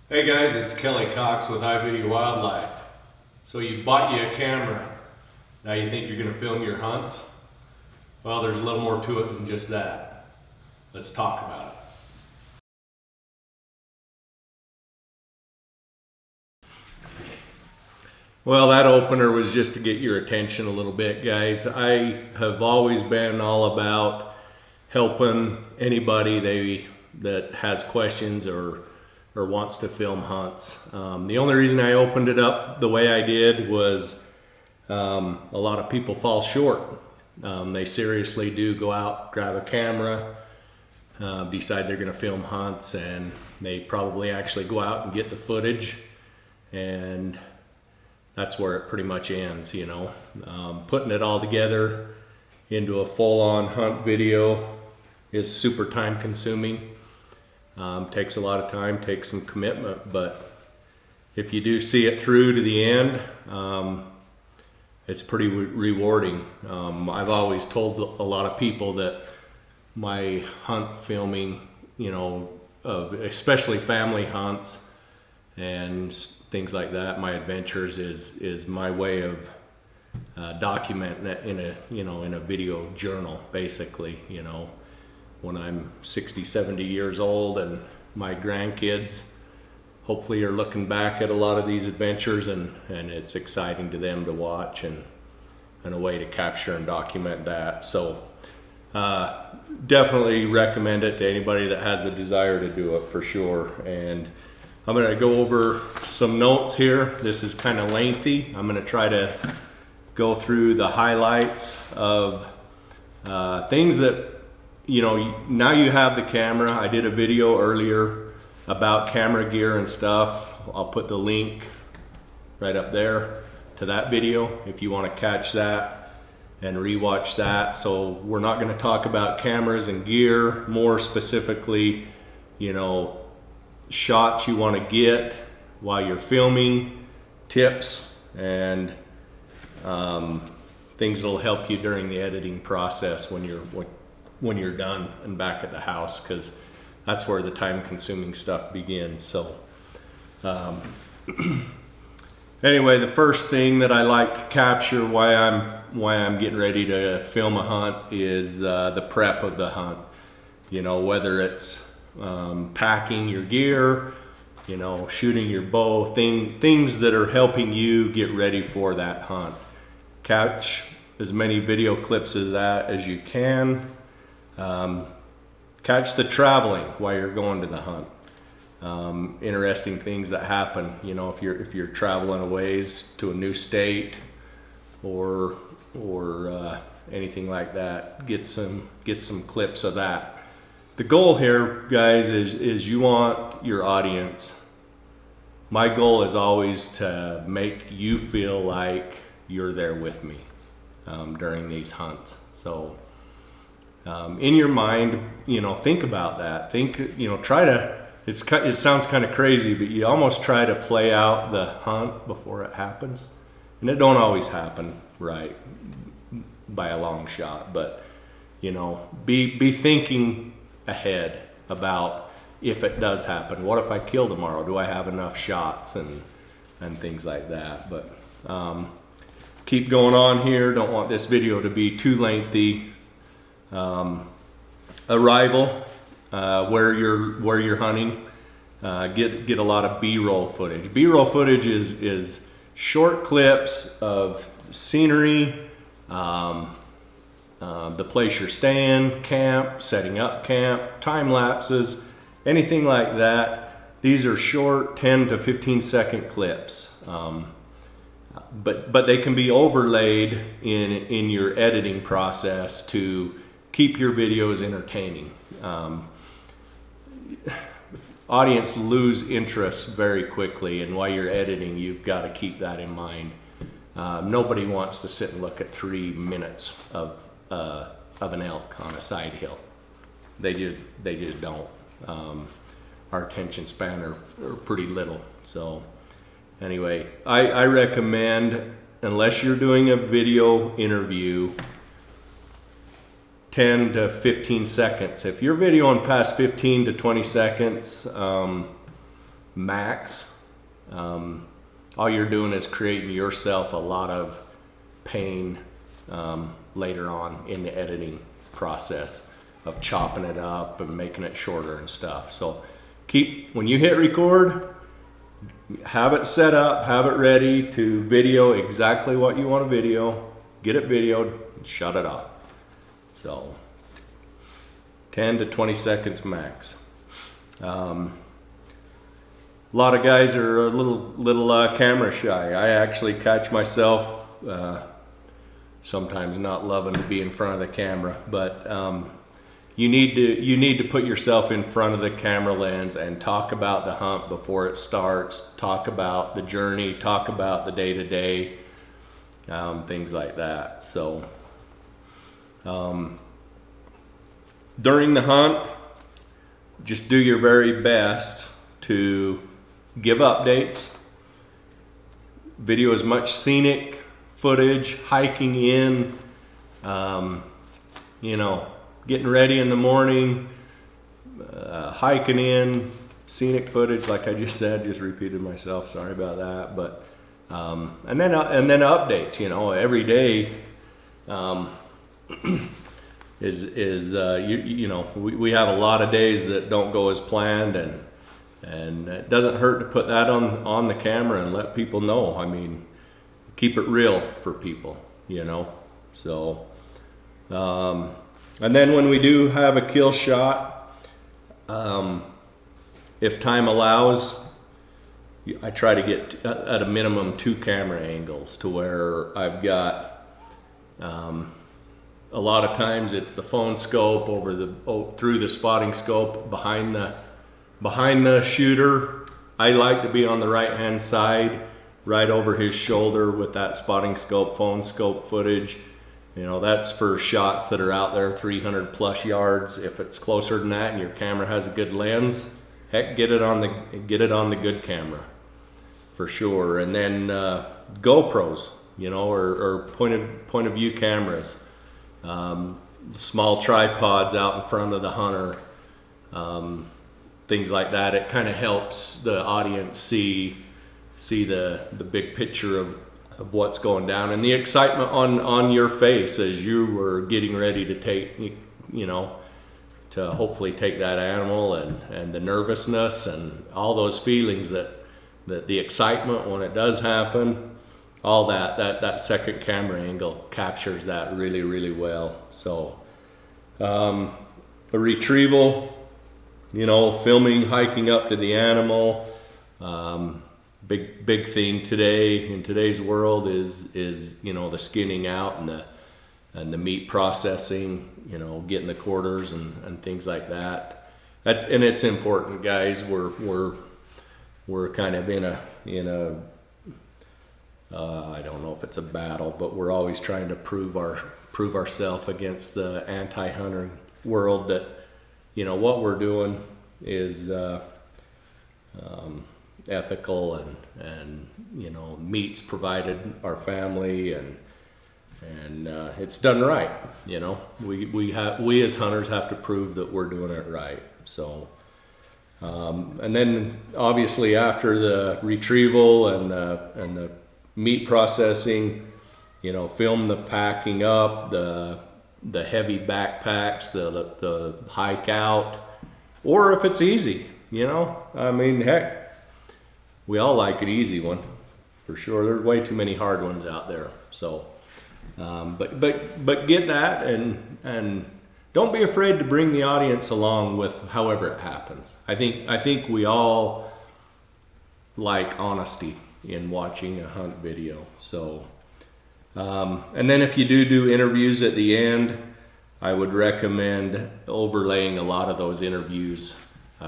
Hey guys, it's Kelly Cox with i-VideoWildlife. So you bought you a camera. Now you think you're going to film your hunts? Well, there's a little more to it than just that. Let's talk about it. Well, that opener was just to get your attention a little bit, guys. I have always been all about helping anybody that has questions or wants to film hunts. The only reason I opened it up the way I did was a lot of people fall short. They seriously do go out, grab a camera, decide they're going to film hunts, and they probably actually go out and get the footage, and that's where it pretty much ends, you know. Putting it all together into a full-on hunt video is super time consuming. Takes a lot of time, takes some commitment, but if you do see it through to the end, it's pretty rewarding. I've always told a lot of people that my hunt filming, you know, especially family hunts and things like that, my adventures is my way of documenting it in a video journal, basically, you know. When I'm 60, 70 years old and my grandkids hopefully are looking back at a lot of these adventures, and it's exciting to them to watch and a way to capture and document that. So definitely recommend it to anybody that has the desire to do it, for sure. And I'm going to go over some notes here. This is kind of lengthy. I'm going to try to go through the highlights of things that, you know, now you have the camera. I did a video earlier about camera gear and stuff. I'll put the link right up there to that video if you want to catch that and rewatch that. So we're not going to talk about cameras and gear, more specifically, you know, shots you want to get while you're filming, tips, and things that'll help you during the editing process when you're done and back at the house, because that's where the time-consuming stuff begins. So anyway, the first thing that I like to capture why I'm getting ready to film a hunt is the prep of the hunt. You know, whether it's packing your gear, you know, shooting your bow, things that are helping you get ready for that hunt. Catch as many video clips of that as you can. Catch the traveling while you're going to the hunt. Interesting things that happen, you know, if you're traveling a ways to a new state or anything like that. Get some clips of that. The goal here, guys, is you want your audience. My goal is always to make you feel like you're there with me during these hunts. So in your mind, you know, think about that. Think, you know, try to, it sounds kind of crazy, but you almost try to play out the hunt before it happens. And it don't always happen right by a long shot, but, you know, be thinking ahead about if it does happen. What if I kill tomorrow? Do I have enough shots and things like that? But keep going on here. Don't want this video to be too lengthy. Arrival, where you're hunting, get a lot of B-roll footage. B-roll footage is short clips of scenery, the place you're staying, camp, setting up camp, time lapses, anything like that. These are short 10 to 15 second clips, but they can be overlaid in your editing process to keep your videos entertaining. Audience lose interest very quickly, and while you're editing, you've got to keep that in mind. Nobody wants to sit and look at 3 minutes of an elk on a side hill. They just don't. Our attention span are pretty little. So anyway, I recommend, unless you're doing a video interview, 10 to 15 seconds. If you're videoing past 15 to 20 seconds, max, all you're doing is creating yourself a lot of pain later on in the editing process of chopping it up and making it shorter and stuff. So when you hit record, have it set up, have it ready to video exactly what you want to video, get it videoed, and shut it off. So 10 to 20 seconds max. A lot of guys are a little camera shy. I actually catch myself sometimes not loving to be in front of the camera, but you need to put yourself in front of the camera lens and talk about the hunt before it starts, talk about the journey, talk about the day-to-day, things like that. So during the hunt, just do your very best to give updates, video as much scenic footage, hiking in, getting ready in the morning, hiking in, scenic footage, like I just said, just repeated myself, sorry about that. But and then updates, every day we have a lot of days that don't go as planned, and it doesn't hurt to put that on the camera and let people know. I mean, keep it real for people, so and then when we do have a kill shot, if time allows, I try to get at a minimum 2 camera angles to where I've got a lot of times it's the phone scope through the spotting scope behind the shooter. I like to be on the right hand side, right over his shoulder with that spotting scope, phone scope footage. That's for shots that are out there 300 plus yards. If it's closer than that and your camera has a good lens, heck, get it on the good camera for sure. And then GoPros, or point of view cameras, small tripods out in front of the hunter, things like that. It kind of helps the audience see the big picture of what's going down, and the excitement on your face as you were getting ready to take, to hopefully take that animal, and the nervousness and all those feelings that the excitement when it does happen, all that second camera angle captures that really, really well. So a retrieval, filming, hiking up to the animal, big thing today in today's world is the skinning out and the meat processing, getting the quarters and things like that. And it's important, guys. We're kind of in a I don't know if it's a battle, but we're always trying to prove ourselves against the anti-hunter world that what we're doing is ethical, and meat's provided our family, and it's done right. We as hunters have to prove that we're doing it right. So and then obviously after the retrieval and the meat processing, film the packing up, the heavy backpacks, the hike out, or if it's easy, I mean, heck, we all like an easy one, for sure. There's way too many hard ones out there. So, but get that, and don't be afraid to bring the audience along with however it happens. I think we all like honesty in watching a hunt video. So, and then if you do interviews at the end, I would recommend overlaying a lot of those interviews.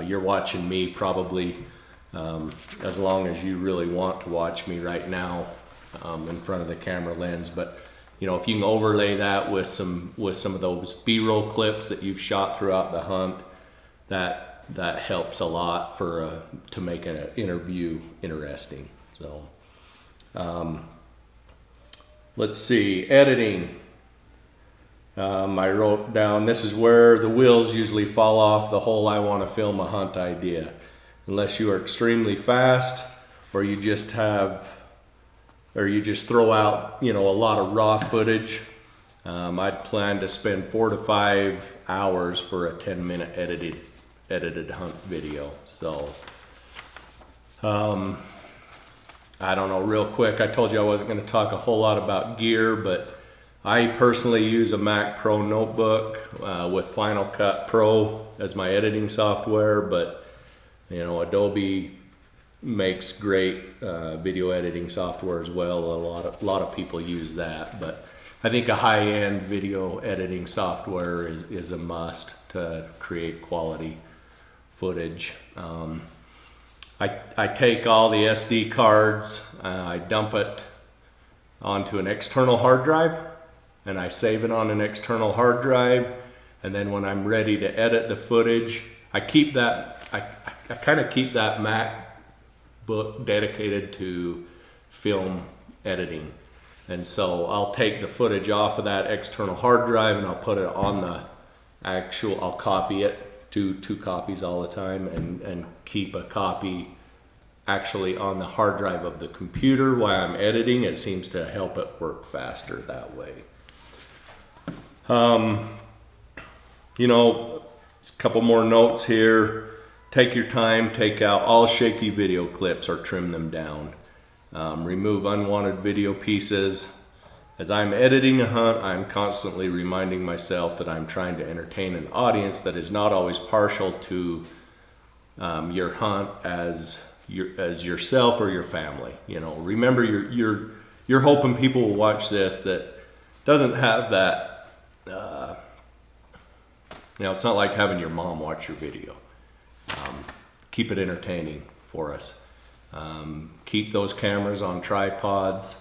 You're watching me probably as long as you really want to watch me right now in front of the camera lens. But if you can overlay that with some of those B-roll clips that you've shot throughout the hunt, that helps a lot to make an interview interesting. So let's see, editing. I wrote down, this is where the wheels usually fall off the whole I want to film a hunt idea. unless you are extremely fast, or you just throw out, a lot of raw footage. I'd plan to spend 4 to 5 hours for a 10-minute edited hunt video. So, I don't know, real quick, I told you I wasn't going to talk a whole lot about gear, but I personally use a Mac Pro notebook with Final Cut Pro as my editing software, but Adobe makes great video editing software as well. A lot of people use that, but I think a high-end video editing software is a must to create quality footage. I take all the SD cards, I dump it onto an external hard drive, and I save it on an external hard drive, and then when I'm ready to edit the footage, I kind of keep that MacBook dedicated to film editing. And so I'll take the footage off of that external hard drive and I'll put it on the I'll copy it, two copies all the time, and keep a copy actually on the hard drive of the computer while I'm editing. It seems to help it work faster that way. A couple more notes here. Take your time, take out all shaky video clips or trim them down. Remove unwanted video pieces. As I'm editing a hunt, I'm constantly reminding myself that I'm trying to entertain an audience that is not always partial to your hunt as yourself or your family. Remember, you're hoping people will watch this that doesn't have that. It's not like having your mom watch your video. Keep it entertaining for us. Keep those cameras on tripods.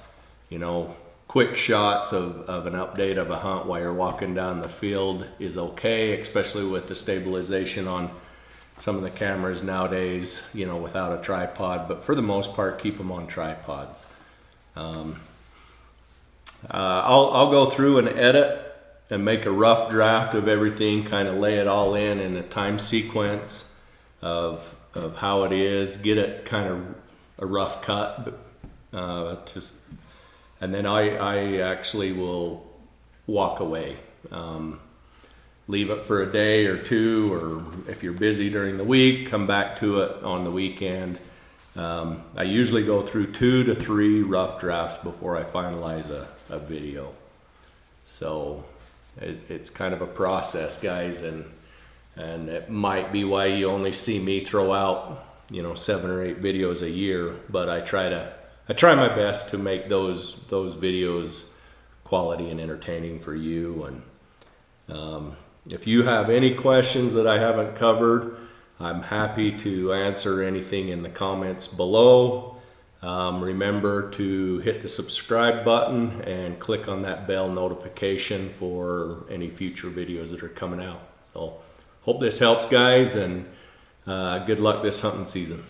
Quick shots of an update of a hunt while you're walking down the field is okay, especially with the stabilization on some of the cameras nowadays, without a tripod, but for the most part, keep them on tripods. I'll go through and edit and make a rough draft of everything, kind of lay it all in a time sequence of how it is, get it kind of a rough cut, and then I actually will walk away. Leave it for a day or two, or if you're busy during the week, come back to it on the weekend. I usually go through 2 to 3 rough drafts before I finalize a video. So it's kind of a process, guys, and it might be why you only see me throw out 7 or 8 videos a year, but I try my best to make those videos quality and entertaining for you. And if you have any questions that I haven't covered, I'm happy to answer anything in the comments below. Remember to hit the subscribe button and click on that bell notification for any future videos that are coming out. So hope this helps, guys, and good luck this hunting season.